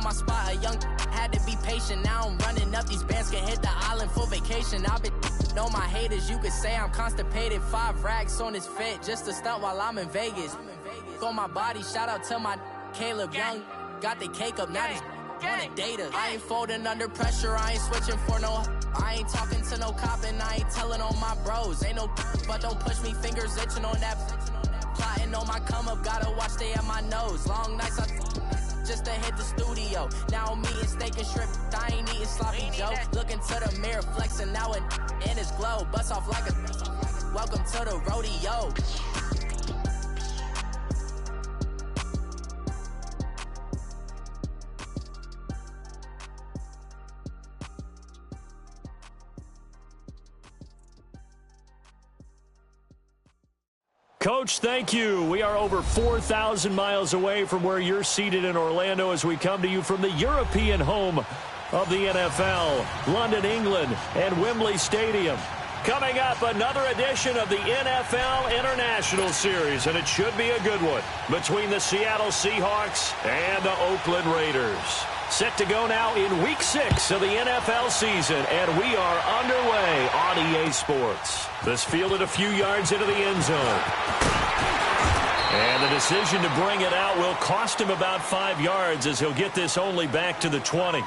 my spot. A young had to be patient. Now I'm running up these bands, can hit the island for vacation. I've been know my haters, you could say I'm constipated. 5 racks on his fit, just to stunt while I'm in Vegas. On my body, shout out to my Caleb Young. Got the cake up, now he's on the data. I ain't folding under pressure, I ain't switching for no. I ain't talking to no cop and I ain't telling on my bros. Ain't no but don't push me, fingers itching on that. Plotting on my come up, gotta watch stay at my nose. Long nights I just to hit the studio. Now I'm eating steak and shrimp, I ain't eating sloppy Joe. Looking to the mirror, flexing now it in his glow. Bust off like a welcome to the rodeo. Coach, thank you. We are over 4,000 miles away from where you're seated in Orlando as we come to you from the European home of the NFL, London, England, and Wembley Stadium. Coming up, another edition of the NFL International Series, and it should be a good one, between the Seattle Seahawks and the Oakland Raiders. Set to go now in Week 6 of the NFL season, and we are underway on EA Sports. This fielded a few yards into the end zone. And the decision to bring it out will cost him about 5 yards as he'll get this only back to the 20.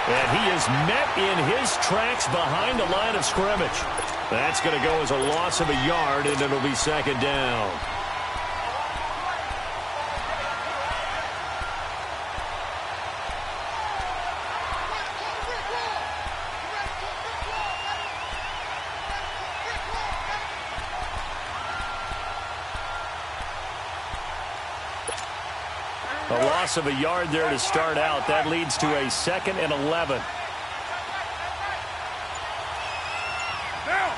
And he is met in his tracks behind the line of scrimmage. That's going to go as a loss of a yard, and it'll be second down. A loss of a yard there to start out. That leads to a 2nd and 11. Now,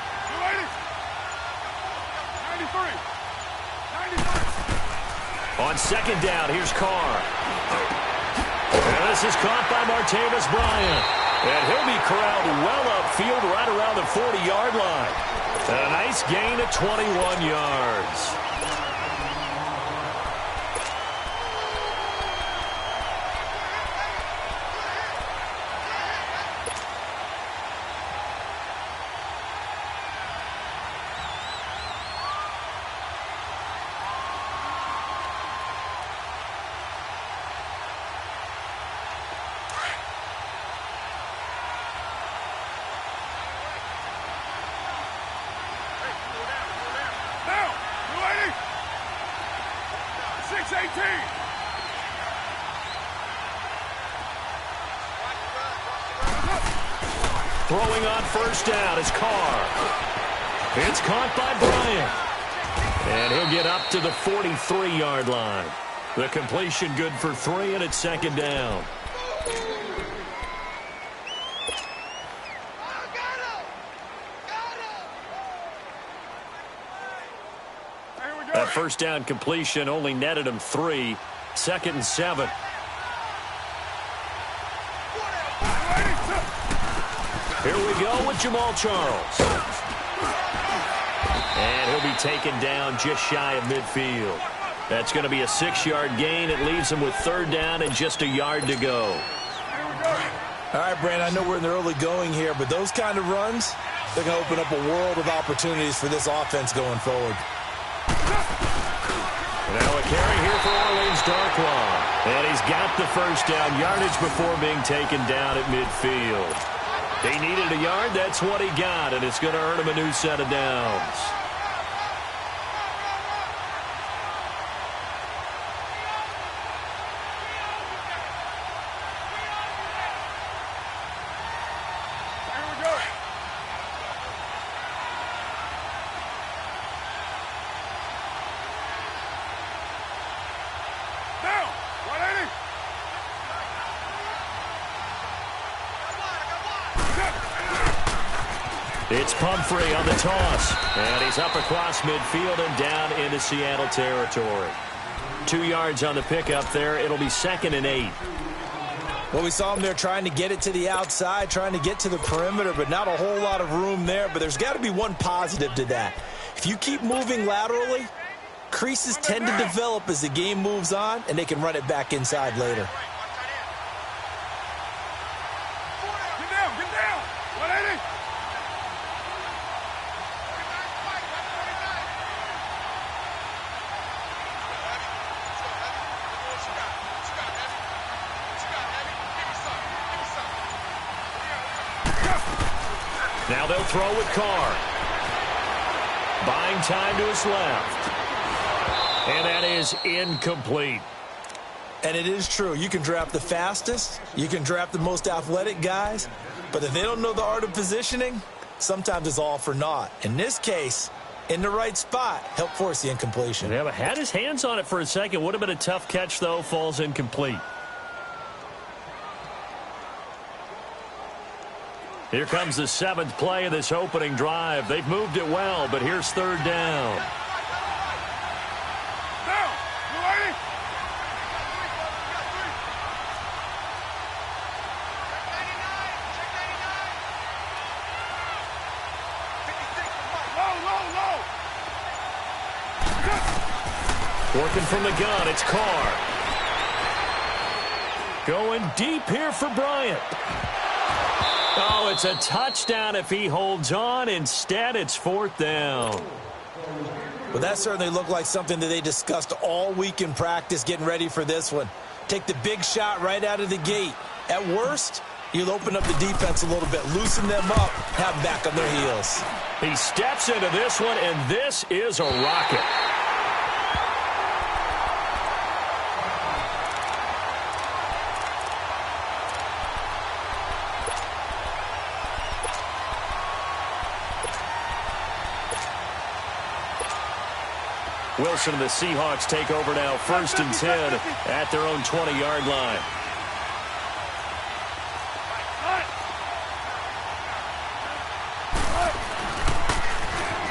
93. On second down, here's Carr. And this is caught by Martavis Bryant. And he'll be corralled well upfield right around the 40-yard line. And a nice gain of 21 yards. Throwing on first down is Carr. It's caught by Bryant. And he'll get up to the 43-yard line. The completion good for 3, and it's second down. That first down completion only netted him 3. 2nd and 7. Here we go with Jamal Charles. And he'll be taken down just shy of midfield. That's going to be a 6-yard gain. It leaves him with 3rd down and just a yard to go. All right, Brandon, I know we're in the early going here, but those kind of runs, they're going to open up a world of opportunities for this offense going forward. Now a carry here for Orleans Darkwa. And he's got the first down yardage before being taken down at midfield. He needed a yard. That's what he got, and it's going to earn him a new set of downs. It's Pumphrey on the toss. And he's up across midfield and down into Seattle territory. 2 yards on the pickup there. It'll be 2nd and 8. Well, we saw him there trying to get it to the outside, trying to get to the perimeter, but not a whole lot of room there. But there's got to be one positive to that. If you keep moving laterally, creases tend to develop as the game moves on, and they can run it back inside later. Get down, get down. 180. Now they'll throw with Carr. Buying time to his left. And that is incomplete. And it is true. You can draft the fastest. You can draft the most athletic guys. But if they don't know the art of positioning, sometimes it's all for naught. In this case, in the right spot, helped force the incompletion. Yeah, but had his hands on it for a second. Would have been a tough catch, though. Falls incomplete. Here comes the 7th play of this opening drive. They've moved it well, but here's 3rd down. Down. 180. Low, low, low. Working from the gun, it's Carr. Going deep here for Bryant. Oh, it's a touchdown if he holds on. Instead, it's 4th down. Well, that certainly looked like something that they discussed all week in practice getting ready for this one. Take the big shot right out of the gate. At worst, you'll open up the defense a little bit, loosen them up, have them back on their heels. He steps into this one, and this is a rocket. Wilson and the Seahawks take over now, 1st and 10 at their own 20-yard line.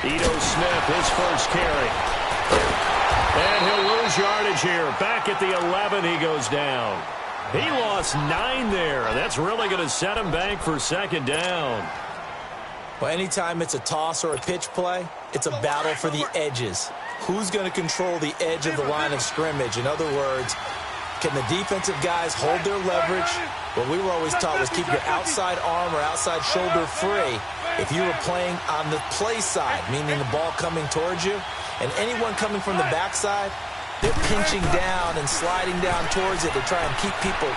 Ito Smith, his first carry. And he'll lose yardage here. Back at the 11, he goes down. He lost 9 there. That's really going to set him back for 2nd down. Well, anytime it's a toss or a pitch play, it's a battle for the edges. Who's going to control the edge of the line of scrimmage? In other words, can the defensive guys hold their leverage? What we were always taught was keep your outside arm or outside shoulder free if you were playing on the play side, meaning the ball coming towards you. And anyone coming from the backside, they're pinching down and sliding down towards it to try and keep people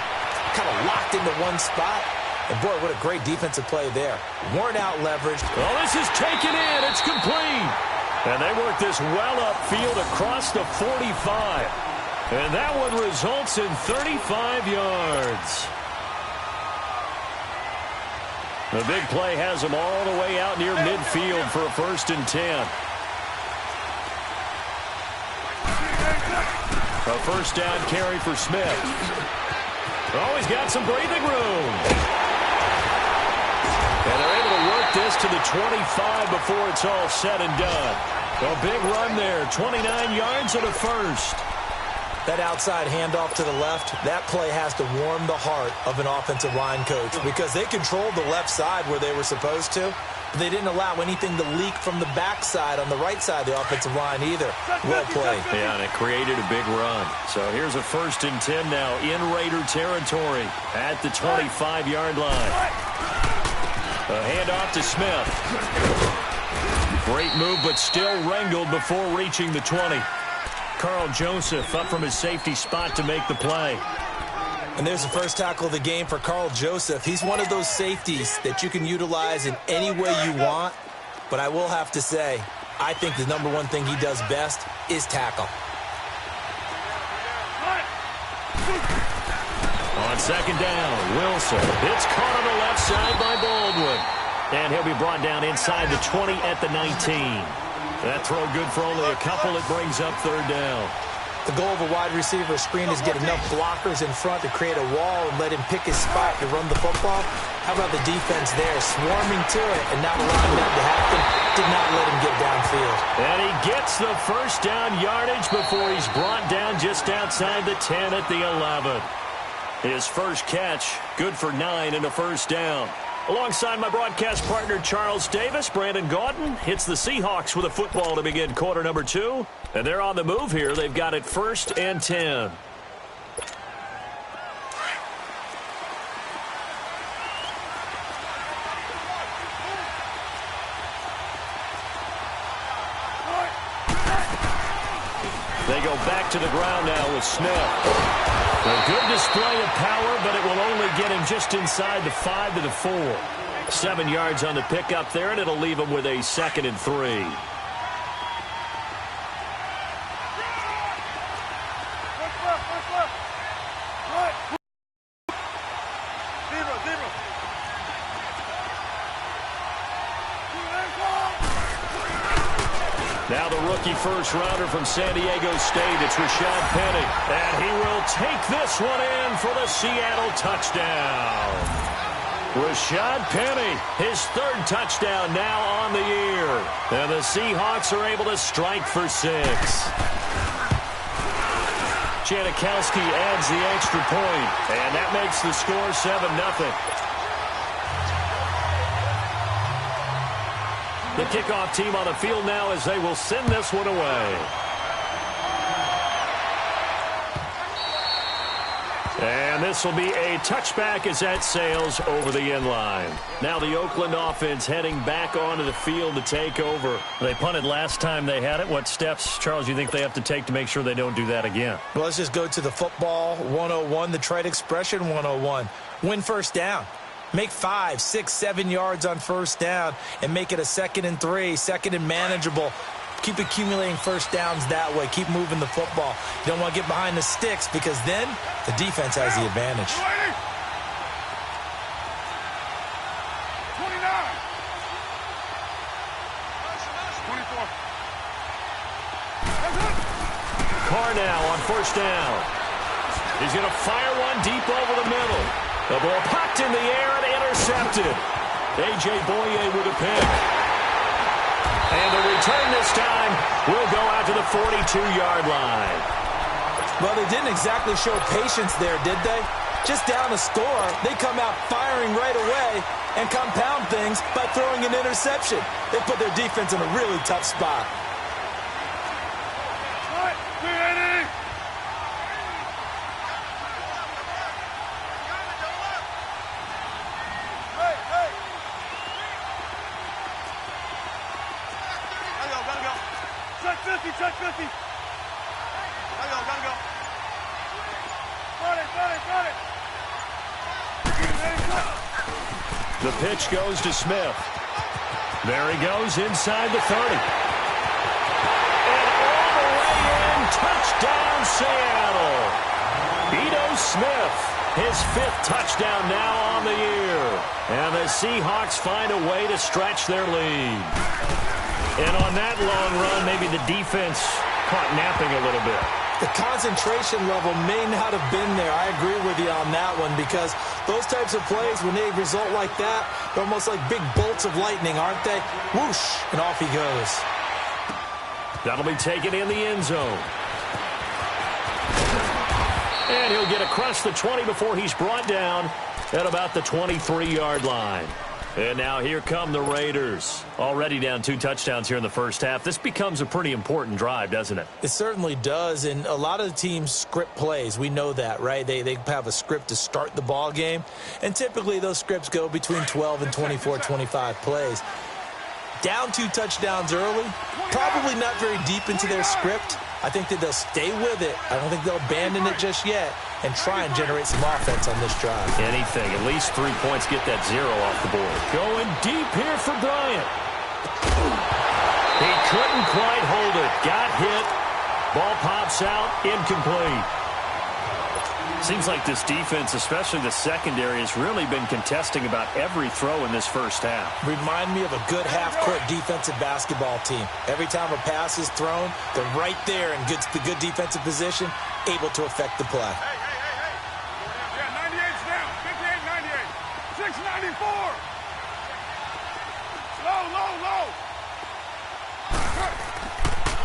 kind of locked into one spot. And, boy, what a great defensive play there. Weren't out leveraged. Well, this is taken in. It's complete. And they work this well upfield across the 45. And that one results in 35 yards. The big play has them all the way out near midfield for a 1st and 10. A 1st down carry for Smith. Oh, he's got some breathing room. And they're able to work this to the 25 before it's all said and done. A big run there, 29 yards and a 1st. That outside handoff to the left, that play has to warm the heart of an offensive line coach because they controlled the left side where they were supposed to, but they didn't allow anything to leak from the backside on the right side of the offensive line either. Well played. Yeah, and it created a big run. So here's a 1st and 10 now in Raider territory at the 25-yard line. A handoff to Smith. Great move, but still wrangled before reaching the 20. Carl Joseph up from his safety spot to make the play. And there's the first tackle of the game for Carl Joseph. He's one of those safeties that you can utilize in any way you want. But I will have to say, I think the number one thing he does best is tackle. On 2nd down, Wilson. It's caught on the left side by Baldwin. And he'll be brought down inside the 20 at the 19. That throw good for only a couple. It brings up 3rd down. The goal of a wide receiver screen is get enough blockers in front to create a wall and let him pick his spot to run the football. How about the defense there, swarming to it and not allowing that to happen? Did not let him get downfield. And he gets the first down yardage before he's brought down just outside the 10 at the 11. His first catch, good for 9 and a first down. Alongside my broadcast partner Charles Davis, Brandon Gaudin hits the Seahawks with a football to begin quarter number 2. And they're on the move here. They've got it 1st and 10. They go back to the ground now with Smith. A good display of power, but it will only get him just inside the 5 to the 4. 7 yards on the pickup there, and it'll leave him with a 2nd and 3. Now the rookie first-rounder from San Diego State, it's Rashad Penny. And he will take this one in for the Seattle touchdown. Rashad Penny, his 3rd touchdown now on the year. And the Seahawks are able to strike for 6. Janikowski adds the extra point, and that makes the score 7-0. The kickoff team on the field now as they will send this one away. And this will be a touchback as that sails over the end line. Now the Oakland offense heading back onto the field to take over. They punted last time they had it. What steps, Charles, you think they have to take to make sure they don't do that again? Well, let's just go to the football 101, the trade expression 101. Win first down. Make 5, 6, 7 yards on first down and make it a 2nd and 3, 2nd and manageable. Keep accumulating first downs that way. Keep moving the football. You don't want to get behind the sticks because then the defense has the advantage. 29. 24. Carr now on first down. He's going to fire one deep over the middle. The ball popped in the air and intercepted. A.J. Boye with a pick. And the return this time will go out to the 42-yard line. Well, they didn't exactly show patience there, did they? Just down a score, they come out firing right away and compound things by throwing an interception. They put their defense in a really tough spot. Check 50. Gotta go. The pitch goes to Smith. There he goes inside the 30. And all the way in, touchdown Seattle. Ito Smith, his 5th touchdown now on the year. And the Seahawks find a way to stretch their lead. And on that long run, maybe the defense caught napping a little bit. The concentration level may not have been there. I agree with you on that one because those types of plays, when they result like that, they're almost like big bolts of lightning, aren't they? Whoosh, and off he goes. That'll be taken in the end zone. And he'll get across the 20 before he's brought down at about the 23-yard line. And now here come the Raiders. Already down 2 touchdowns here in the first half. This becomes a pretty important drive, doesn't it? It certainly does, and a lot of the teams script plays. We know that, right? They have a script to start the ball game, and typically those scripts go between 12 and 24, 25 plays. Down 2 touchdowns early, probably not very deep into their script. I think that they'll stay with it. I don't think they'll abandon it just yet and try and generate some offense on this drive. Anything. At least 3 points. Get that 0 off the board. Going deep here for Bryant. He couldn't quite hold it. Got hit. Ball pops out. Incomplete. Seems like this defense, especially the secondary, has really been contesting about every throw in this first half. Remind me of a good half-court defensive basketball team. Every time a pass is thrown, they're right there in good defensive position, able to affect the play. Yeah, 98's down. 58, 98. 694. Low.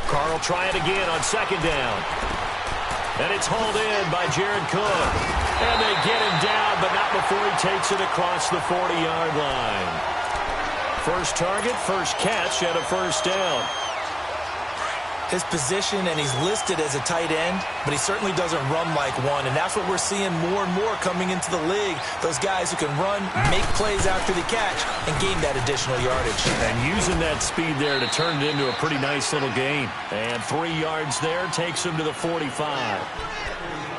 Carr will try it again on second down. And it's hauled in by Jared Cook. And they get him down, but not before he takes it across the 40-yard line. First target, first catch, and a first down. His position, and he's listed as a tight end, but he certainly doesn't run like one, and that's what we're seeing more and more coming into the league. Those guys who can run, make plays after the catch, and gain that additional yardage. And using that speed there to turn it into a pretty nice little gain. And 3 yards there takes him to the 45.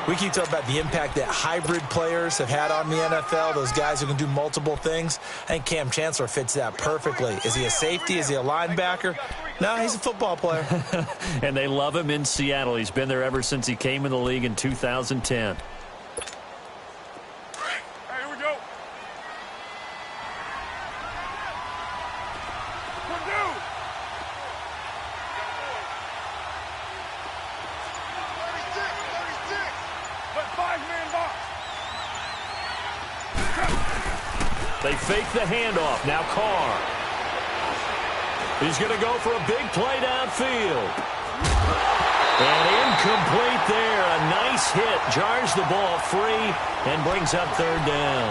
We keep talking about the impact that hybrid players have had on the NFL, those guys who can do multiple things. I think Cam Chancellor fits that perfectly. Is he a safety? Is he a linebacker? No, he's a football player. And they love him in Seattle. He's been there ever since he came in the league in 2010. They fake the handoff. Now Carr. He's going to go for a big play downfield. And incomplete there. A nice hit. Jars the ball free and brings up third down.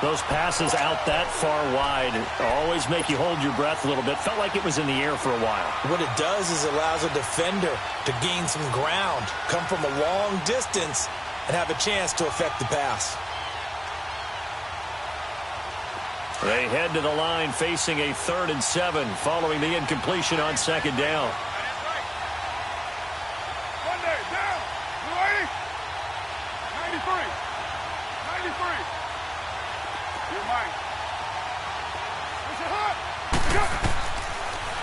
Those passes out that far wide always make you hold your breath a little bit. Felt like it was in the air for a while. What it does is allows a defender to gain some ground, come from a long distance, and have a chance to affect the pass. They head to the line facing a 3rd and 7 following the incompletion on second down. Monday, down. 93. 93. You're mine.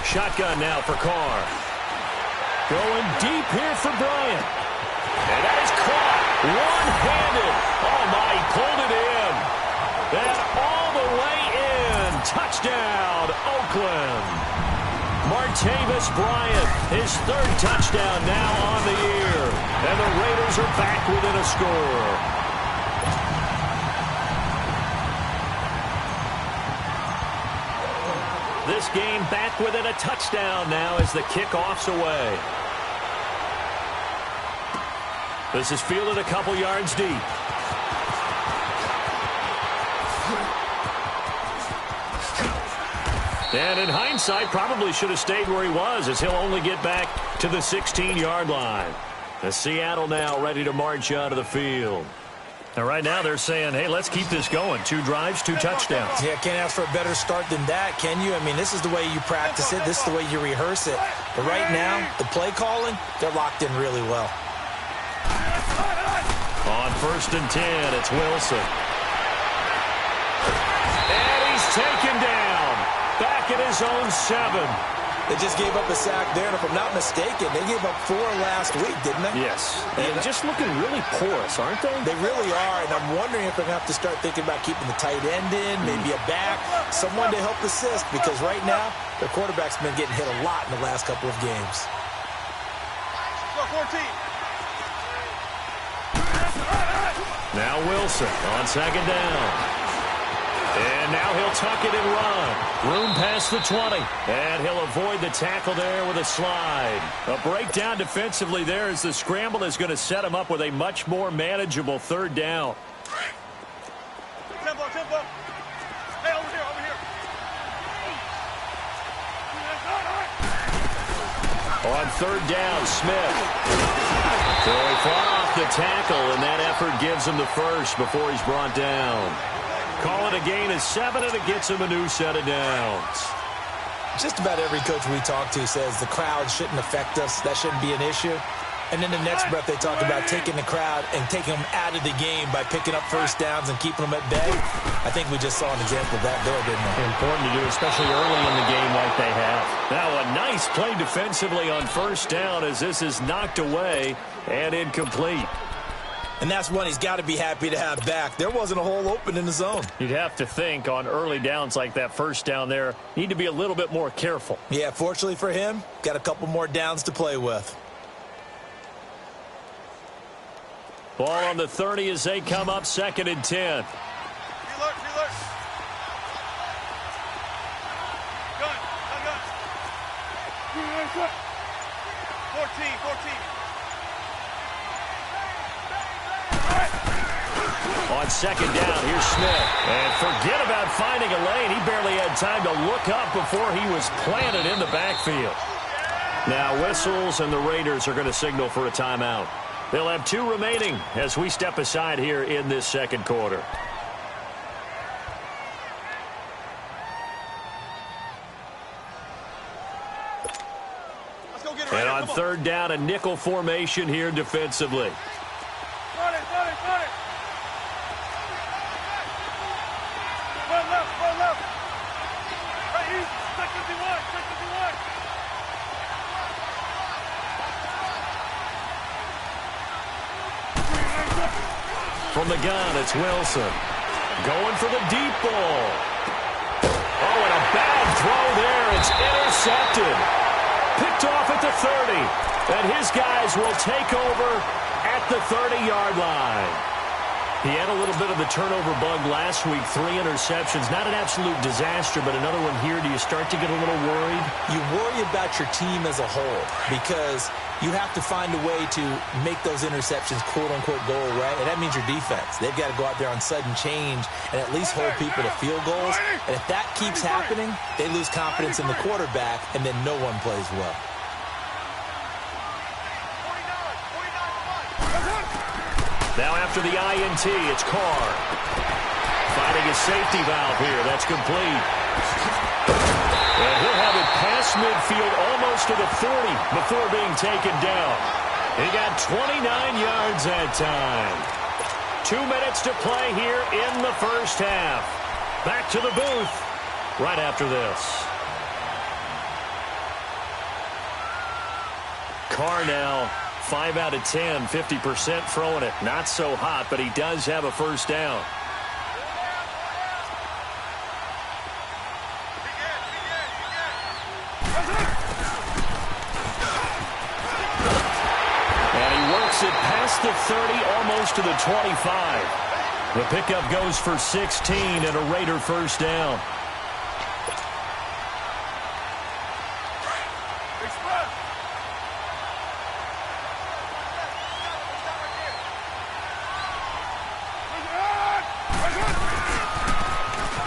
Shotgun now for Carr. Going deep here for Bryant. And that is caught. One-handed. Oh, my, he pulled it in. And all the way in. Touchdown, Oakland. Martavis Bryant, his 3rd touchdown now on the year. And the Raiders are back within a score. This game back within a touchdown now as the kickoff's away. This is fielded a couple yards deep. And in hindsight, probably should have stayed where he was, as he'll only get back to the 16-yard line. The Seattle now ready to march out of the field. And right now they're saying, hey, let's keep this going. 2 drives, 2 touchdowns. Yeah, can't ask for a better start than that, can you? I mean, this is the way you practice it. This is the way you rehearse it. But right now, the play calling, they're locked in really well. On 1st and 10, it's Wilson. And he's taken down. Back at his own 7. They just gave up a sack there, and if I'm not mistaken, they gave up 4 last week, didn't they? Yes. And just looking really porous, aren't they? They really are, and I'm wondering if they're going to have to start thinking about keeping the tight end in, maybe a back, someone to help assist, because right now, their quarterback's been getting hit a lot in the last couple of games. Go 14. Now Wilson on second down. And now he'll tuck it and run. Room past the 20. And he'll avoid the tackle there with a slide. A breakdown defensively there as the scramble is going to set him up with a much more manageable 3rd down. Tempo. Hey, over here. On 3rd down, Smith. So he fought off the tackle, and that effort gives him the first before he's brought down. Call it a gain of 7, and it gets him a new set of downs. Just about every coach we talk to says the crowd shouldn't affect us. That shouldn't be an issue. And in the next breath, they talk about taking the crowd and taking them out of the game by picking up 1st downs and keeping them at bay. I think we just saw an example of that there, didn't we? Important to do, especially early in the game like they have. Now a nice play defensively on 1st down as this is knocked away and incomplete. And that's one he's got to be happy to have back. There wasn't a hole open in the zone. You'd have to think on early downs like that first down there, need to be a little bit more careful. Yeah, fortunately for him, got a couple more downs to play with. Ball on the 30 as they come up 2nd and 10. Reload. Gun. 14. On 2nd down, here's Smith. And forget about finding a lane. He barely had time to look up before he was planted in the backfield. Now whistles, and the Raiders are going to signal for a timeout. They'll have 2 remaining as we step aside here in this second quarter. Let's go get it. And on 3rd down, a nickel formation here defensively. Run it. Run left. Right, easy. 651. From the gun, it's Wilson. Going for the deep ball. Oh, and a bad throw there. It's intercepted. Picked off at the 30. And his guys will take over at the 30-yard line. He had a little bit of the turnover bug last week. 3 interceptions. Not an absolute disaster, but another one here. Do you start to get a little worried? You worry about your team as a whole because you have to find a way to make those interceptions quote-unquote go away, and that means your defense. They've got to go out there on sudden change and at least hold people to field goals. And if that keeps happening, they lose confidence in the quarterback, and then no one plays well. Now after the INT, it's Carr. Finding a safety valve here. That's complete. And he'll have it past midfield almost to the 40 before being taken down. He got 29 yards that time. 2 minutes to play here in the first half. Back to the booth right after this. Carr now 5 out of 10, 50% throwing it. Not so hot, but he does have a first down. And he works it past the 30, almost to the 25. The pickup goes for 16 and a Raider first down.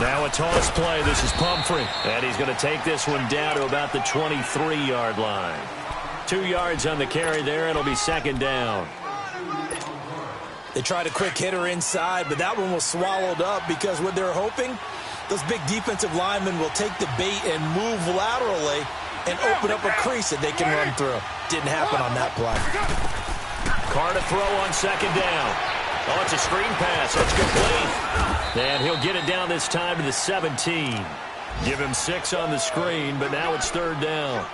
Now a toss play. This is Pumphrey. And he's going to take this one down to about the 23-yard line. 2 yards on the carry there. It'll be 2nd down. They tried a quick hitter inside, but that one was swallowed up because what they're hoping, those big defensive linemen will take the bait and move laterally and open up a crease that they can run through. Didn't happen on that play. Carr to throw on 2nd down. Oh, it's a screen pass. That's complete. And he'll get it down this time to the 17. Give him 6 on the screen, but now it's 3rd down.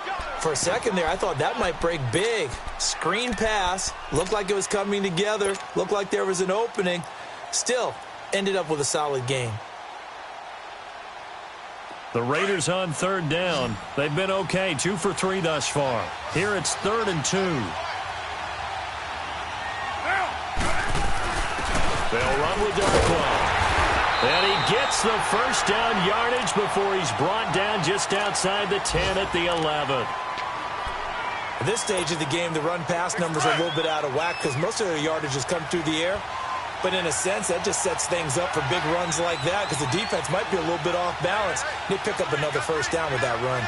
For a second there, I thought that might break big. Screen pass. Looked like it was coming together. Looked like there was an opening. Still, ended up with a solid game. The Raiders on 3rd down. They've been okay. 2 for 3 thus far. Here it's 3rd and 2. They'll run with Darkwa. And he gets the first down yardage before he's brought down just outside the 10 at the 11. At this stage of the game, the run-pass numbers are a little bit out of whack because most of their yardage has come through the air. But in a sense, that just sets things up for big runs like that because the defense might be a little bit off balance. They pick up another first down with that run.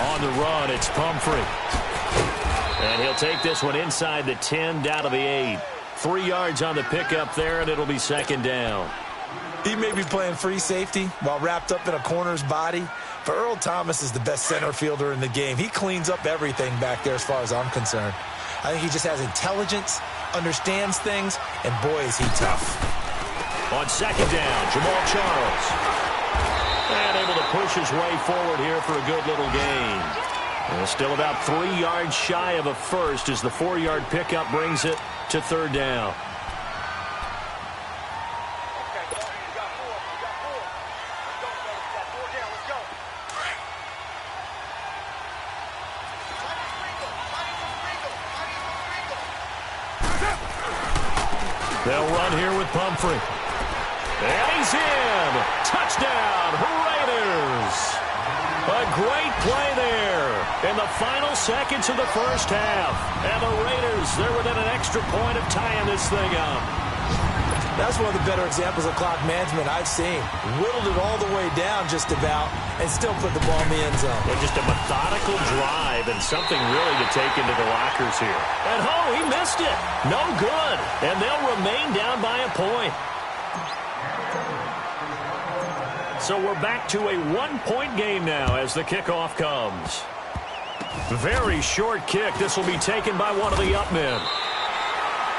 On the run, it's Pumphrey. And he'll take this one inside the 10, down to the 8. 3 yards on the pickup there, and it'll be 2nd down. He may be playing free safety while wrapped up in a corner's body, but Earl Thomas is the best center fielder in the game. He cleans up everything back there as far as I'm concerned. I think he just has intelligence, understands things, and boy, is he tough. On 2nd down, Jamal Charles. And able to push his way forward here for a good little gain. Well, still about 3 yards shy of a first as the 4-yard pickup brings it to third down. They'll run here with Pumphrey. And he's in. Touchdown, Raiders. A great play there in the final seconds of the first half. And the Raiders, they're within an extra point of tying this thing up. That's one of the better examples of clock management I've seen. Whittled it all the way down just about and still put the ball in the end zone. Yeah, just a methodical drive and something really to take into the lockers here. And he missed it. No good. And they'll remain down by a point. So we're back to a 1-point game now as the kickoff comes. Very short kick. This will be taken by one of the up men.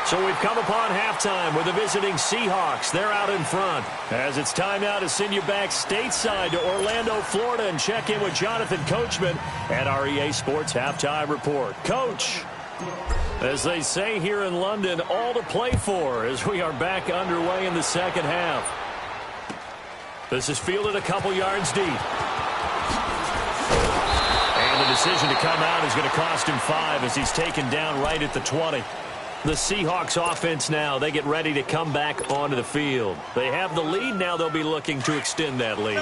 So we've come upon halftime with the visiting Seahawks. They're out in front. As it's time now to send you back stateside to Orlando, Florida, and check in with Jonathan Coachman at our EA Sports Halftime Report. Coach, as they say here in London, all to play for as we are back underway in the second half. This is fielded a couple yards deep. And the decision to come out is going to cost him 5 as he's taken down right at the 20. The Seahawks offense now, they get ready to come back onto the field. They have the lead now. They'll be looking to extend that lead.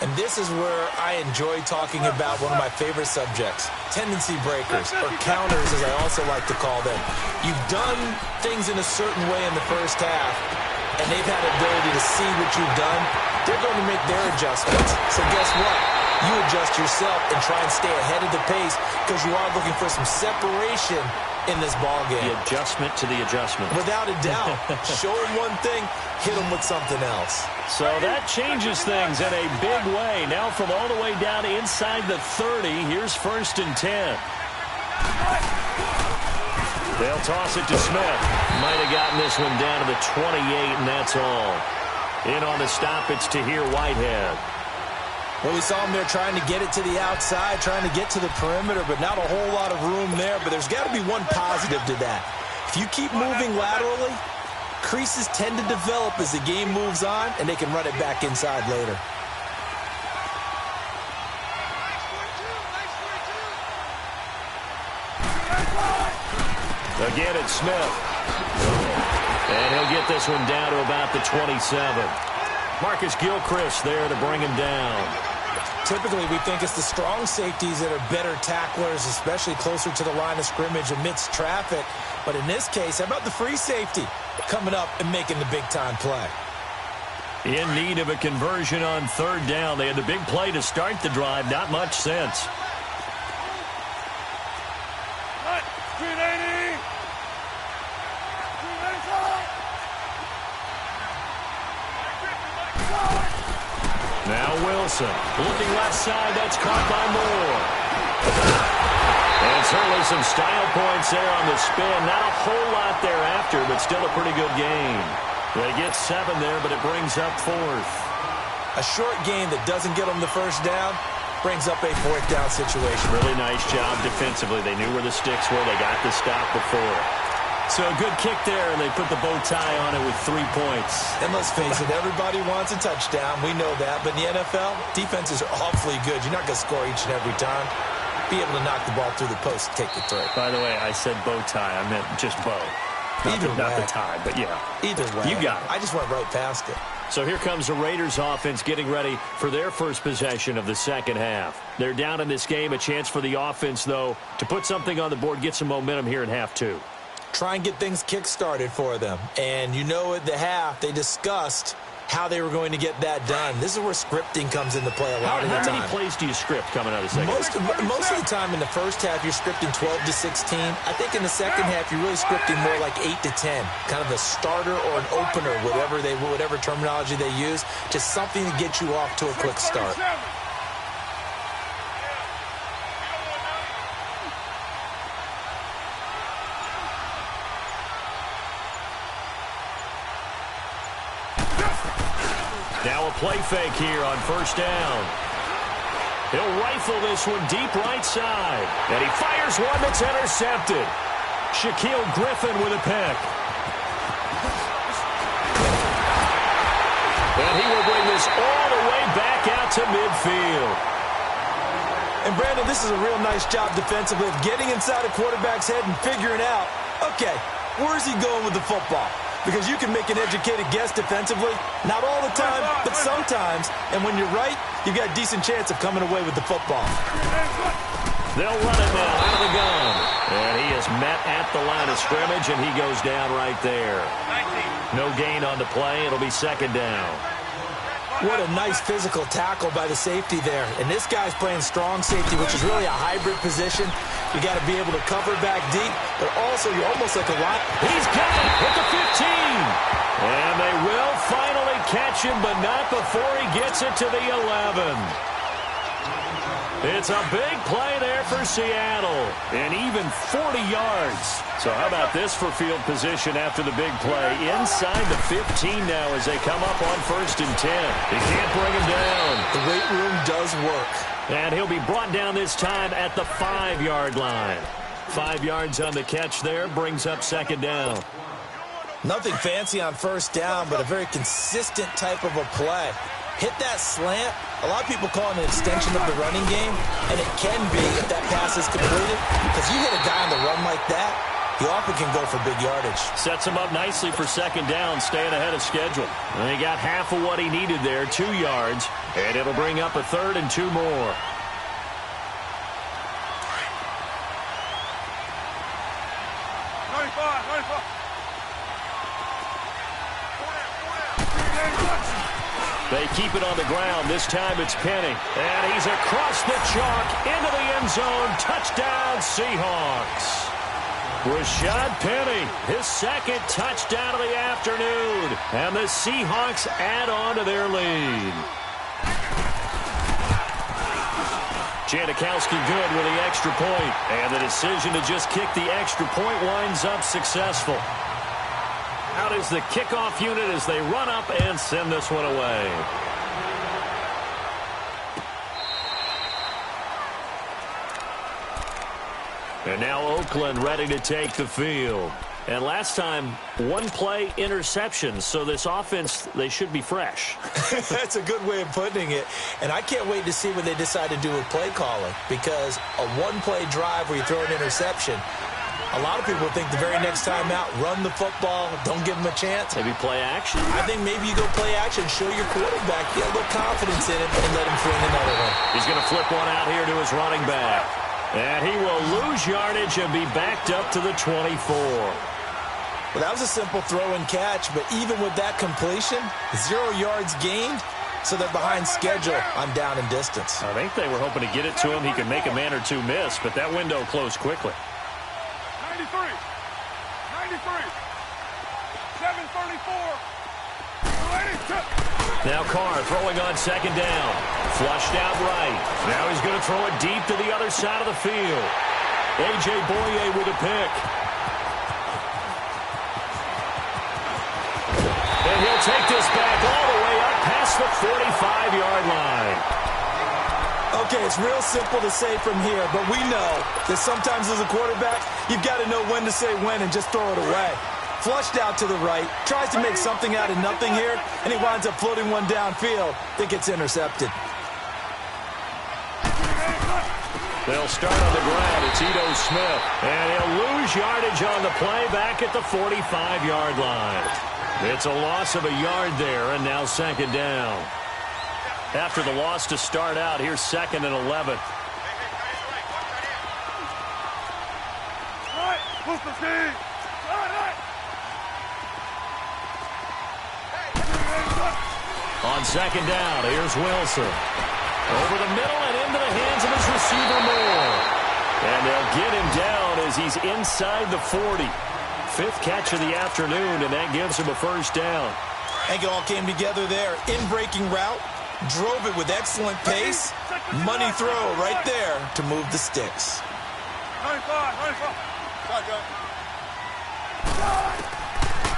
And this is where I enjoy talking about one of my favorite subjects, tendency breakers, or counters as I also like to call them. You've done things in a certain way in the first half, and they've had the ability to see what you've done. They're going to make their adjustments. So guess what? You adjust yourself and try and stay ahead of the pace because you are looking for some separation in this ball game. The adjustment to the adjustment. Without a doubt. Show them one thing, hit them with something else. So that changes things in a big way. Now from all the way down inside the 30, here's 1st and 10. They'll toss it to Smith. Might have gotten this one down to the 28, and that's all. In on the stop, it's Tahir Whitehead. Well, we saw him there trying to get it to the outside, trying to get to the perimeter, but not a whole lot of room there. But there's got to be one positive to that. If you keep moving laterally, creases tend to develop as the game moves on, and they can run it back inside later. Again, it's Smith. And he'll get this one down to about the 27. Marcus Gilchrist there to bring him down. Typically, we think it's the strong safeties that are better tacklers, especially closer to the line of scrimmage amidst traffic. But in this case, how about the free safety coming up and making the big-time play? In need of a conversion on 3rd down. They had the big play to start the drive. Not much sense. Now Wilson, looking left side, that's caught by Moore. And certainly some style points there on the spin. Not a whole lot thereafter, but still a pretty good game. They get 7 there, but it brings up 4th. A short game that doesn't get them the first down brings up a 4th down situation. Really nice job defensively. They knew where the sticks were. They got the stop before. So a good kick there, and they put the bow tie on it with 3 points. And let's face it, everybody wants a touchdown. We know that. But in the NFL, defenses are awfully good. You're not going to score each and every time. Be able to knock the ball through the post and take the throw. By the way, I said bow tie. I meant just bow. Not the tie, but yeah. Either way. You got it. I just went right past it. So here comes the Raiders offense getting ready for their first possession of the second half. They're down in this game. A chance for the offense, though, to put something on the board, get some momentum here in half 2. Try and get things kick-started for them. And you know at the half, they discussed how they were going to get that done. This is where scripting comes into play a lot of the time. How many plays do you script coming out of the second half? Most of the time in the first half, you're scripting 12 to 16. I think in the second half, you're really scripting more like 8 to 10. Kind of a starter or an opener, whatever terminology they use. Just something to get you off to a quick start. Now a play fake here on 1st down. He'll rifle this one deep right side. And he fires one that's intercepted. Shaquille Griffin with a pick. And he will bring this all the way back out to midfield. And Brandon, this is a real nice job defensively of getting inside a quarterback's head and figuring out, okay, where's he going with the football? Because you can make an educated guess defensively, not all the time, but sometimes. And when you're right, you've got a decent chance of coming away with the football. They'll run it now out of the gun. And he is met at the line of scrimmage, and he goes down right there. No gain on the play. It'll be second down. What a nice physical tackle by the safety there. And this guy's playing strong safety, which is really a hybrid position. You got to be able to cover back deep, but also you're almost like a line. He's got it at the 15. And they will finally catch him, but not before he gets it to the 11. It's a big play there for Seattle, and even 40 yards. So how about this for field position after the big play? Inside the 15 now as they come up on 1st and 10. They can't bring him down. The weight room does work. And he'll be brought down this time at the 5-yard line. 5 yards on the catch there, brings up second down. Nothing fancy on first down, but a very consistent type of a play. Hit that slant. A lot of people call it an extension of the running game, and it can be if that pass is completed, because you hit a guy on the run like that, he often can go for big yardage. Sets him up nicely for second down, staying ahead of schedule. And he got half of what he needed there, 2 yards, and it'll bring up a 3rd and 2 more. They keep it on the ground. This time it's Penny. And he's across the chalk into the end zone. Touchdown, Seahawks. Rashad Penny, his second touchdown of the afternoon. And the Seahawks add on to their lead. Janikowski good with the extra point. And the decision to just kick the extra point winds up successful. Out is the kickoff unit as they run up and send this one away. And now Oakland ready to take the field. And last time, 1 play interception. So this offense, they should be fresh. That's a good way of putting it. And I can't wait to see what they decide to do with play calling. Because a 1-play drive where you throw an interception, a lot of people think the very next time out, run the football, don't give them a chance. Maybe play action. I think maybe you go play action, show your quarterback, get a little confidence in him, and let him fling another one. He's going to flip one out here to his running back. And he will lose yardage and be backed up to the 24. Well, that was a simple throw and catch, but even with that completion, 0 yards gained, so they're behind schedule on down and distance. I think they were hoping to get it to him. He could make a man or two miss, but that window closed quickly. 93, 734, 82. Now Carr throwing on second down. Flushed out right. Now he's going to throw it deep to the other side of the field. A.J. Boye with a pick. And he'll take this back all the way up past the 45-yard line. Okay, it's real simple to say from here, but we know that sometimes as a quarterback, you've got to know when to say when and just throw it away. Flushed out to the right, tries to make something out of nothing here, and he winds up floating one downfield that gets intercepted. They'll start on the ground. It's Ito Smith, and he'll lose yardage on the play back at the 45-yard line. It's a loss of a yard there, and now second down. After the loss to start out, here's 2nd and 11. Right, push the team. On second down, here's Wilson. Over the middle and into the hands of his receiver Moore. And they'll get him down as he's inside the 40. 5th catch of the afternoon, and that gives him a first down. I think it all came together there. In-breaking route, drove it with excellent pace. Money throw right there to move the sticks. 95.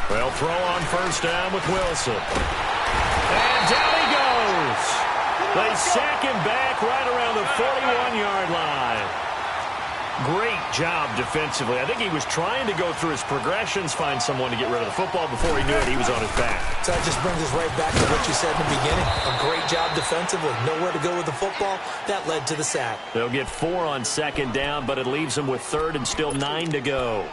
They'll throw on first down with Wilson. And down he goes. They sack him back right around the 41-yard line. Great job defensively. I think he was trying to go through his progressions, find someone to get rid of the football. Before he knew it, he was on his back. So that just brings us right back to what you said in the beginning. A great job defensively. Nowhere to go with the football. That led to the sack. They'll get 4 on second down, but it leaves them with third and still 9 to go.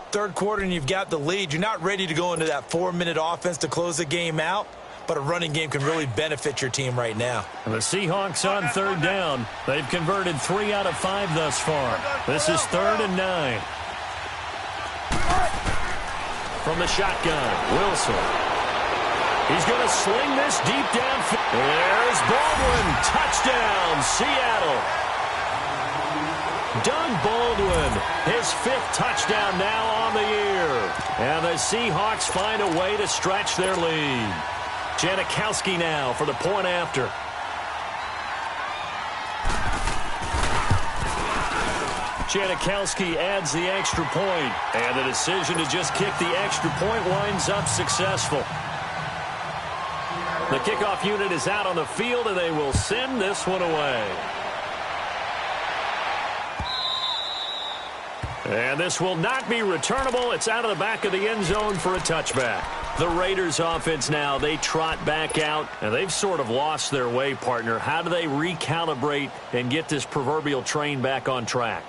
Third quarter and you've got the lead. You're not ready to go into that 4-minute offense to close the game out. But a running game can really benefit your team right now. And the Seahawks on third down. They've converted 3 out of 5 thus far. This is 3rd and 9. From the shotgun, Wilson. He's going to sling this deep downfield. There's Baldwin. Touchdown, Seattle. Doug Baldwin, his 5th touchdown now on the year. And the Seahawks find a way to stretch their lead. Janikowski now for the point after. Janikowski adds the extra point, and the decision to just kick the extra point winds up successful. The kickoff unit is out on the field, and they will send this one away. And this will not be returnable. It's out of the back of the end zone for a touchback. The Raiders offense now, they trot back out, and they've sort of lost their way, partner. How do they recalibrate and get this proverbial train back on track?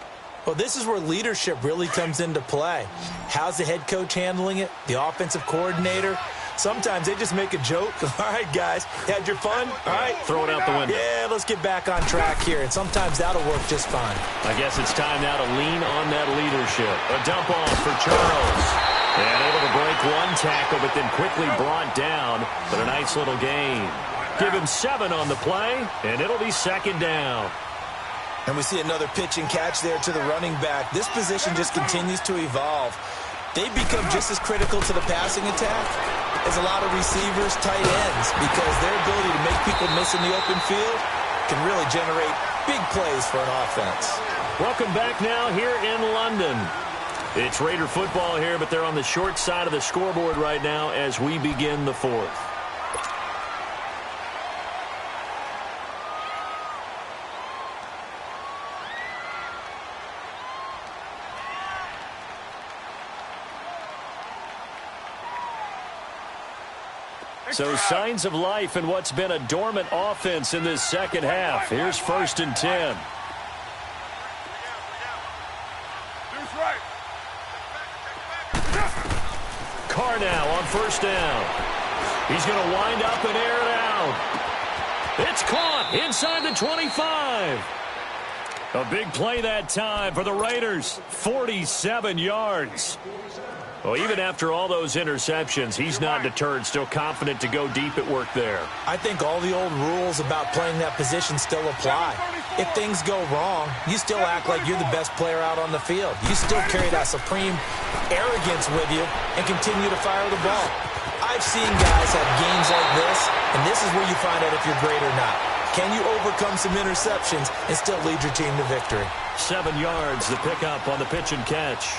Well, this is where leadership really comes into play. How's the head coach handling it? The offensive coordinator? Sometimes they just make a joke. All right, guys, had your fun? All right. Throw it out the window. Yeah, let's get back on track here, and sometimes that'll work just fine. I guess it's time now to lean on that leadership. A dump off for Charles. And able to break one tackle, but then quickly brought down. But a nice little gain. Give him 7 on the play, and it'll be 2nd down. And we see another pitch and catch there to the running back. This position just continues to evolve. They become just as critical to the passing attack as a lot of receivers, tight ends, because their ability to make people miss in the open field can really generate big plays for an offense. Welcome back now here in London. It's Raider football here, but they're on the short side of the scoreboard right now as we begin the 4th. So signs of life in what's been a dormant offense in this second half. Here's 1st and 10. Carr now on 1st down. He's going to wind up and air it out. It's caught inside the 25. A big play that time for the Raiders. 47 yards. Well, even after all those interceptions, he's not deterred, still confident to go deep at work there. I think all the old rules about playing that position still apply. If things go wrong, you still act like you're the best player out on the field. You still carry that supreme arrogance with you and continue to fire the ball. I've seen guys have games like this, and this is where you find out if you're great or not. Can you overcome some interceptions and still lead your team to victory? 7 yards, the pickup on the pitch and catch.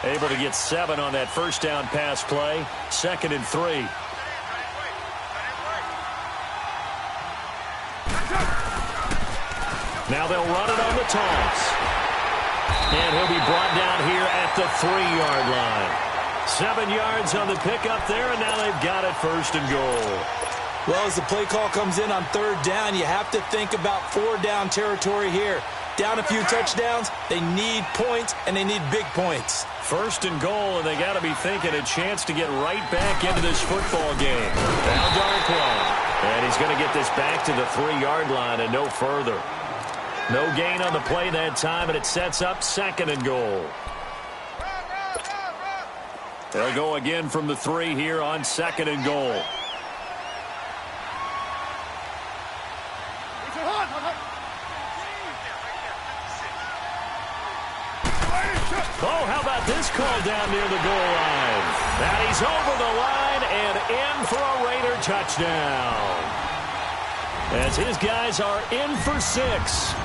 Able to get 7 on that 1st down pass play. 2nd and 3. Now they'll run it on the toss. And he'll be brought down here at the 3-yard line. 7 yards on the pickup there, and now they've got it 1st and goal. Well, as the play call comes in on 3rd down, you have to think about 4-down territory here. Down a few touchdowns, they need points, and they need big points. 1st and goal, and they got to be thinking a chance to get right back into this football game. Now Darkwa, and he's going to get this back to the 3-yard line and no further. No gain on the play that time, and it sets up 2nd and goal. They'll go again from the 3 here on 2nd and goal. Oh, how about this call down near the goal line? Now he's over the line and in for a Raider touchdown. As his guys are in for 6.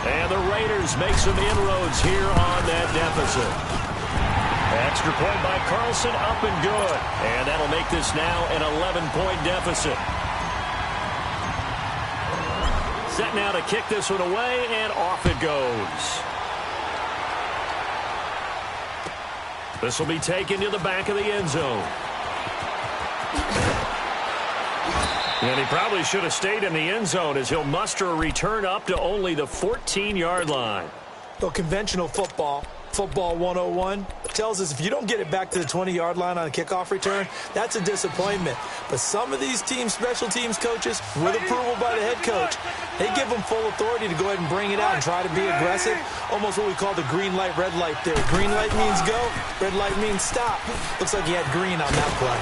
And the Raiders make some inroads here on that deficit. Extra point by Carlson, up and good. And that'll make this now an 11-point deficit. Set now to kick this one away, and off it goes. This will be taken to the back of the end zone. And he probably should have stayed in the end zone as he'll muster a return up to only the 14-yard line. Well, conventional football 101, tells us if you don't get it back to the 20-yard line on a kickoff return, that's a disappointment. But some of these teams, special teams coaches, with approval by the head coach, they give them full authority to go ahead and bring it out and try to be aggressive. Almost what we call the green light, red light theory. Green light means go, red light means stop. Looks like he had green on that play.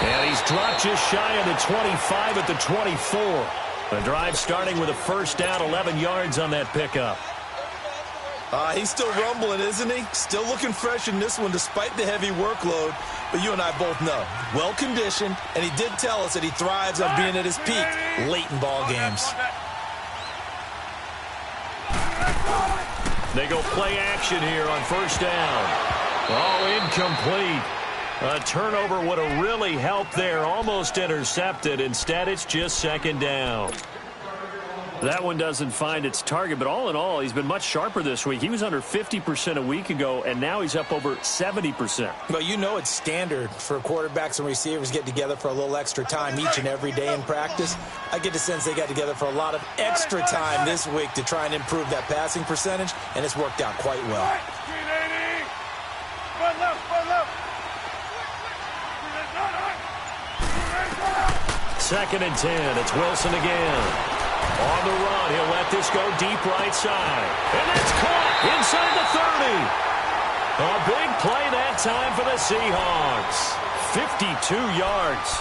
And he's dropped just shy of the 25 at the 24. The drive starting with a first down, 11 yards on that pickup. He's still rumbling, isn't he? Still looking fresh in this one despite the heavy workload. But you and I both know, well-conditioned, and he did tell us that he thrives on being at his peak late in ball games. They go play action here on first down. Oh, incomplete. A turnover would have really helped there. Almost intercepted. Instead, it's just second down. That one doesn't find its target, but all in all, he's been much sharper this week. He was under 50% a week ago, and now he's up over 70%. Well, you know it's standard for quarterbacks and receivers get together for a little extra time each and every day in practice. I get the sense they got together for a lot of extra time this week to try and improve that passing percentage, and it's worked out quite well. Second and 10. It's Wilson again. On the run, he'll let this go deep right side. And that's caught inside the 30. A big play that time for the Seahawks. 52 yards.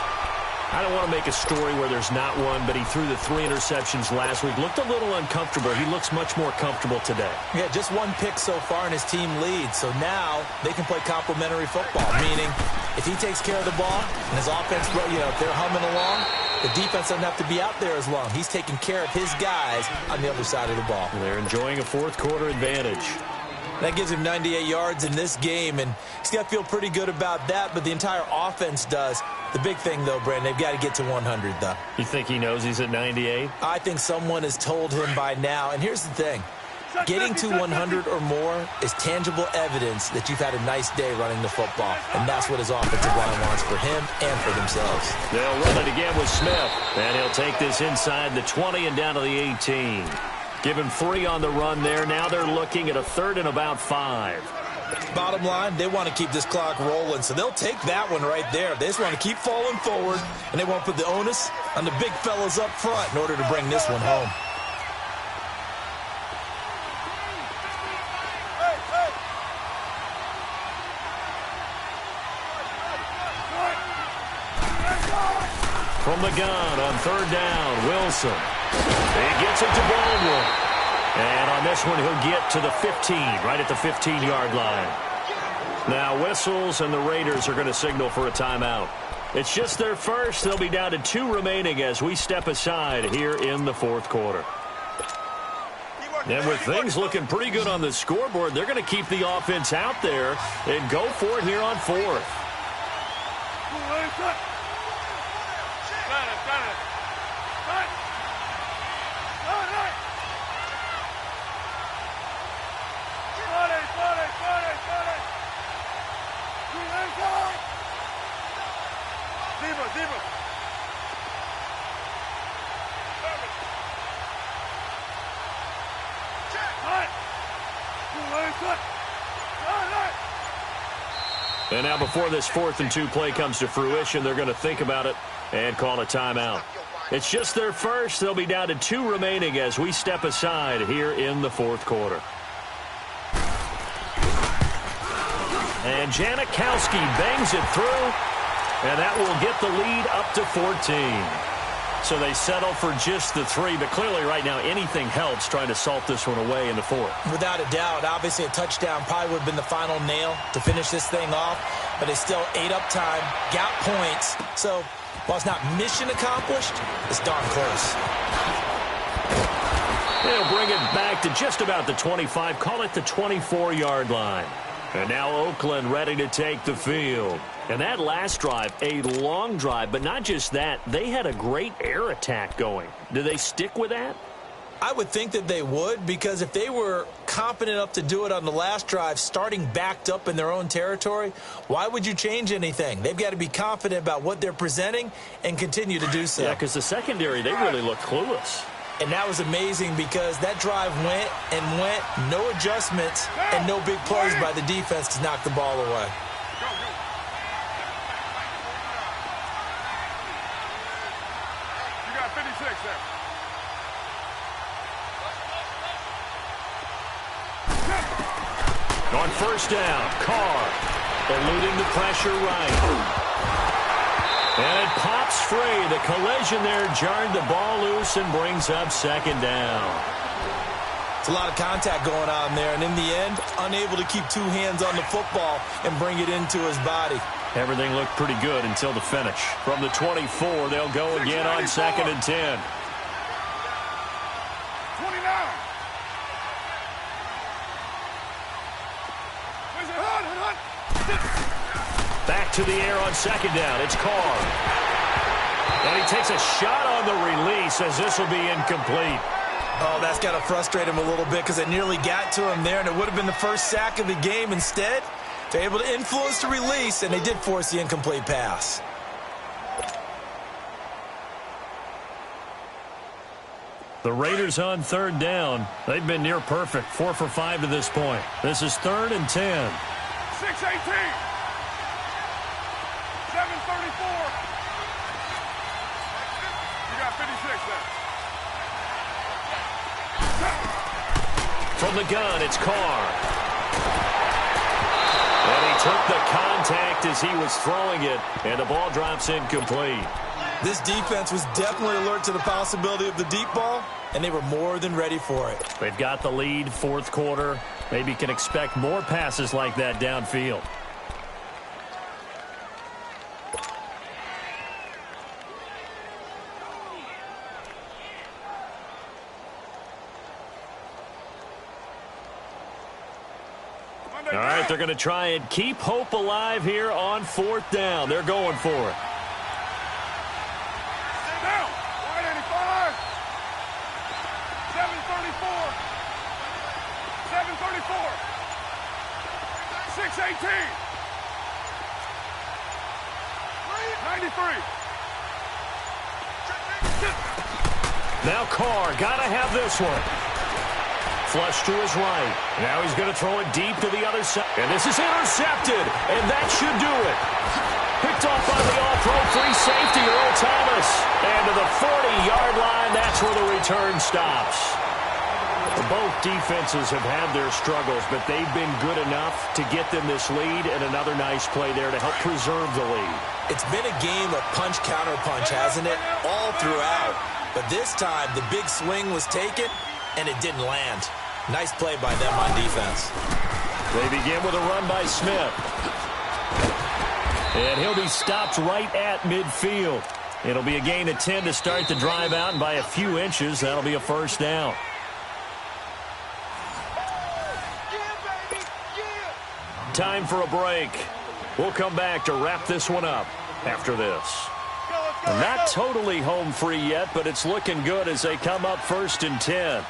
I don't want to make a story where there's not one, but he threw the 3 interceptions last week. Looked a little uncomfortable. He looks much more comfortable today. Yeah, just one pick so far and his team leads. So now they can play complementary football, meaning if he takes care of the ball and his offense, if they're humming along, the defense doesn't have to be out there as long. He's taking care of his guys on the other side of the ball. They're enjoying a fourth quarter advantage. That gives him 98 yards in this game, and he's got to feel pretty good about that, but the entire offense does. The big thing, though, Brandon, they've got to get to 100, though. You think he knows he's at 98? I think someone has told him by now, and here's the thing. Getting to 100 or more is tangible evidence that you've had a nice day running the football, and that's what his offensive line wants for him and for themselves. They'll run it again with Smith, and he'll take this inside the 20 and down to the 18. Give him 3 on the run there. Now they're looking at a 3rd and about 5. Bottom line, they want to keep this clock rolling, so they'll take that one right there. They just want to keep falling forward, and they want to put the onus on the big fellas up front in order to bring this one home. From the gun on 3rd down, Wilson. He gets it to Baldwin. And on this one, he'll get to the 15, right at the 15-yard line. Now whistles, and the Raiders are going to signal for a timeout. It's just their first. They'll be down to 2 remaining as we step aside here in the fourth quarter. And with things looking pretty good on the scoreboard, they're going to keep the offense out there and go for it here on 4th. And now before this 4th and 2 play comes to fruition, they're going to think about it and call a timeout. It's just their first. They'll be down to 2 remaining as we step aside here in the fourth quarter. And Janikowski bangs it through, and that will get the lead up to 14. So they settle for just the 3, but clearly right now anything helps trying to salt this one away in the 4th. Without a doubt, obviously a touchdown probably would have been the final nail to finish this thing off, but it's still ate up time, got points. So while it's not mission accomplished, it's darn close. They'll bring it back to just about the 25, call it the 24-yard line. And now Oakland ready to take the field. And that last drive, a long drive, but not just that. They had a great air attack going. Do they stick with that? I would think that they would, because if they were confident enough to do it on the last drive, starting backed up in their own territory, why would you change anything? They've got to be confident about what they're presenting and continue to do so. Yeah, because the secondary, they really looked clueless. And that was amazing because that drive went and went, no adjustments and no big plays by the defense to knock the ball away. You got 56 there. On first down, Carr eluding the pressure right. And it pops free. The collision there jarred the ball loose and brings up second down. It's a lot of contact going on there, and in the end, unable to keep two hands on the football and bring it into his body. Everything looked pretty good until the finish. From the 24, they'll go again on 2nd and 10. 29. Back to the air on second down. It's Carr. And he takes a shot on the release as this will be incomplete. Oh, that's got to frustrate him a little bit because it nearly got to him there, and it would have been the first sack of the game. Instead, they're able to influence the release, and they did force the incomplete pass. The Raiders on third down. They've been near perfect, 4 for 5 to this point. This is 3rd and 10. 6:18. 7:34. You got 56 there. From the gun, it's Carr. And he took the contact as he was throwing it, and the ball drops incomplete. This defense was definitely alert to the possibility of the deep ball, and they were more than ready for it. They've got the lead, fourth quarter. Maybe can expect more passes like that downfield. All right, they're going to try and keep hope alive here on 4th down. They're going for it. Down. 185. 7:34. 7:34. 6:18. 93. Now Carr, got to have this one. Flush to his right. Now he's going to throw it deep to the other side. And this is intercepted, and that should do it. Picked off by the all-pro free safety, Earl Thomas. And to the 40-yard line, that's where the return stops. Both defenses have had their struggles, but they've been good enough to get them this lead, and another nice play there to help preserve the lead. It's been a game of punch-counter-punch, hasn't it? All throughout. But this time, the big swing was taken, and it didn't land. Nice play by them on defense. They begin with a run by Smith. And he'll be stopped right at midfield. It'll be a gain of 10 to start the drive out, and by a few inches, that'll be a first down. Time for a break. We'll come back to wrap this one up after this. Not totally home free yet, but it's looking good as they come up 1st and 10.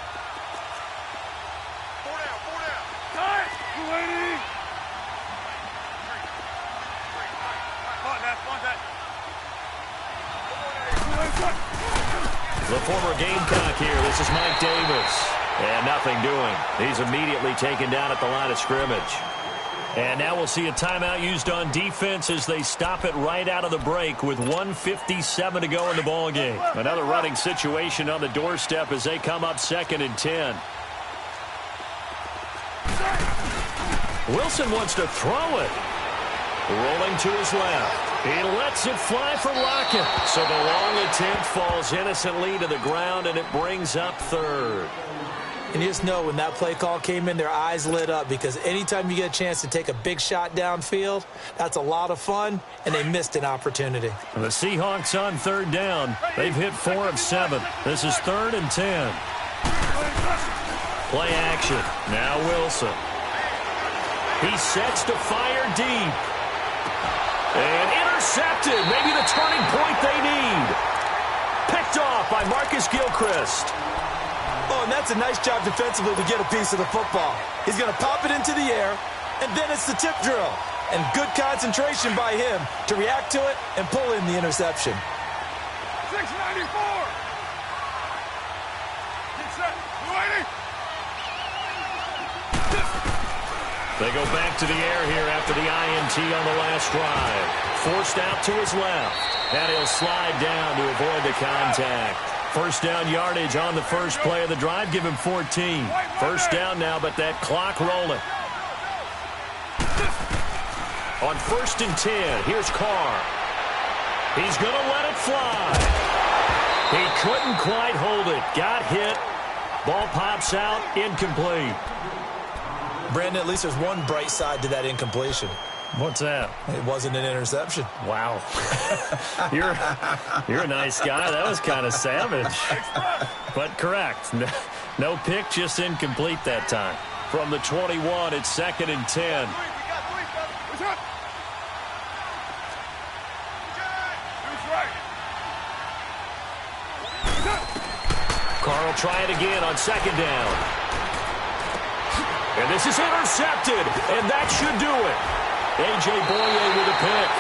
The former Gamecock here. This is Mike Davis. And nothing doing. He's immediately taken down at the line of scrimmage. And now we'll see a timeout used on defense as they stop it right out of the break with 1:57 to go in the ballgame. Another running situation on the doorstep as they come up 2nd and 10. Wilson wants to throw it. Rolling to his left. He lets it fly for Lockett. So the long attempt falls innocently to the ground, and it brings up 3rd. And you just know when that play call came in, their eyes lit up, because anytime you get a chance to take a big shot downfield, that's a lot of fun, and they missed an opportunity. And the Seahawks on 3rd down. They've hit 4 of 7. This is 3rd and 10. Play action. Now Wilson. He sets to fire deep. And intercepted. Maybe the turning point they need. Picked off by Marcus Gilchrist. Oh, and that's a nice job defensively to get a piece of the football. He's going to pop it into the air, and then it's the tip drill. And good concentration by him to react to it and pull in the interception. 694. Get set. 280. They go back to the air here after the INT on the last drive. Forced out to his left. And he'll slide down to avoid the contact. First down yardage on the first play of the drive. Give him 14. First down now, but that clock rolling. On 1st and 10, here's Carr. He's going to let it fly. He couldn't quite hold it. Got hit. Ball pops out. Incomplete. Brandon, at least there's one bright side to that incompletion. What's that? It wasn't an interception. Wow. You're a nice guy. That was kind of savage. But correct. No pick, just incomplete that time. From the 21, it's 2nd and 10. Carr will try it again on 2nd down. And this is intercepted, and that should do it. A.J. Boye with a pick.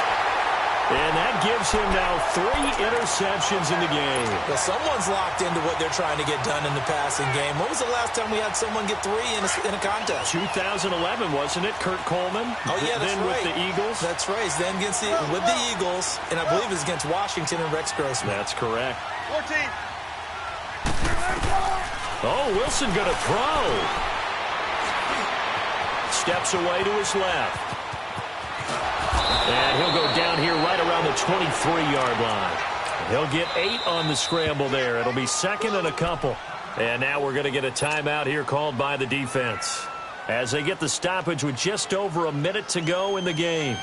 And that gives him now 3 interceptions in the game. Well, someone's locked into what they're trying to get done in the passing game. When was the last time we had someone get 3 in a contest? 2011, wasn't it? Kurt Coleman? Oh, yeah, that's then right. With the Eagles? That's right. Then with the Eagles, and I believe it was against Washington and Rex Grossman. That's correct. 14. Oh, Wilson going to throw. Steps away to his left. And he'll go down here right around the 23-yard line. He'll get 8 on the scramble there. It'll be 2nd and a couple. And now we're going to get a timeout here called by the defense as they get the stoppage with just over a minute to go in the game.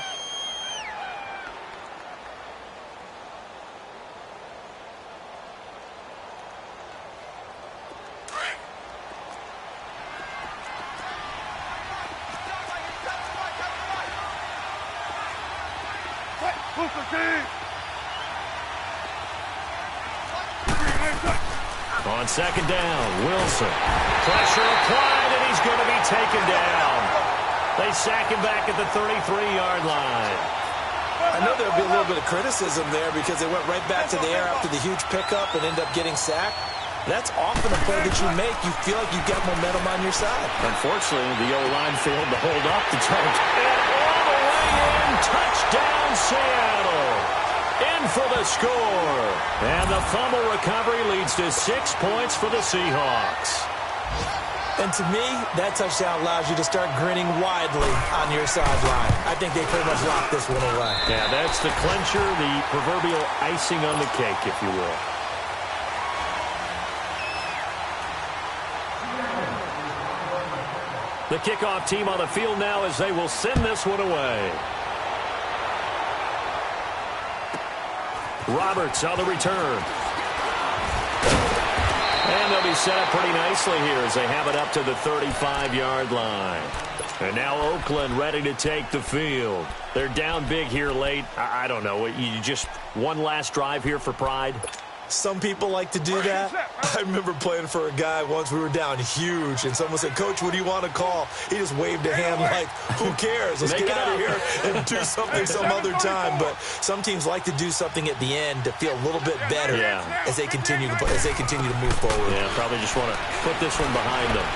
On 2nd down, Wilson. Pressure applied, and he's going to be taken down. They sack him back at the 33-yard line. I know there'll be a little bit of criticism there because they went right back to the air after the huge pickup and ended up getting sacked. That's often a play that you make. You feel like you've got momentum on your side. Unfortunately, the O-line failed to hold up the charge. And all the way in, touchdown Seattle. In for the score. And the fumble recovery leads to 6 points for the Seahawks. And to me, that touchdown allows you to start grinning widely on your sideline. I think they pretty much locked this one away. Yeah, that's the clincher, the proverbial icing on the cake, if you will. The kickoff team on the field now as they will send this one away. Roberts on the return. And they'll be set up pretty nicely here as they have it up to the 35-yard line. And now Oakland ready to take the field. They're down big here late. I don't know. You just one last drive here for pride? Some people like to do that. I remember playing for a guy once. We were down huge, and someone said, "Coach, what do you want to call?" He just waved a hand like, "Who cares? Let's get out of here and do something some other time." But some teams like to do something at the end to feel a little bit better as they continue to move forward. Yeah, probably just want to put this one behind them.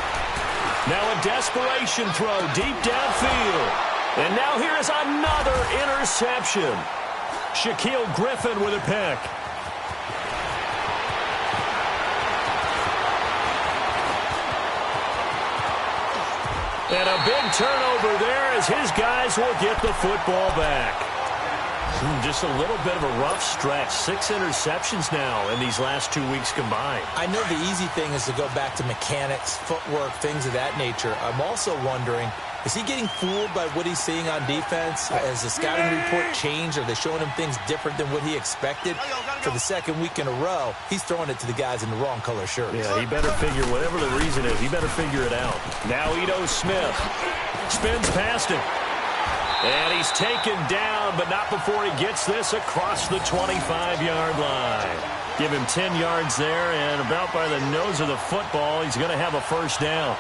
Now a desperation throw deep downfield. And now here is another interception. Shaquille Griffin with a pick. And a big turnover there as his guys will get the football back. Just a little bit of a rough stretch. 6 interceptions now in these last 2 weeks combined. I know the easy thing is to go back to mechanics, footwork, things of that nature. I'm also wondering, is he getting fooled by what he's seeing on defense? Has the scouting report changed? Are they showing him things different than what he expected? For the second week in a row, he's throwing it to the guys in the wrong color shirts. Yeah, he better figure, whatever the reason is, he better figure it out. Now Ito Smith. Spins past him. And he's taken down, but not before he gets this across the 25-yard line. Give him 10 yards there, and about by the nose of the football, he's going to have a first down.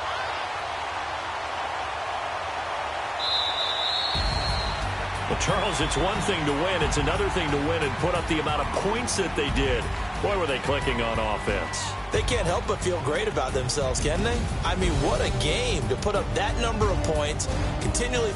Well, Charles, it's one thing to win. It's another thing to win and put up the amount of points that they did. Boy, were they clicking on offense. They can't help but feel great about themselves, can they? I mean, what a game to put up that number of points, continually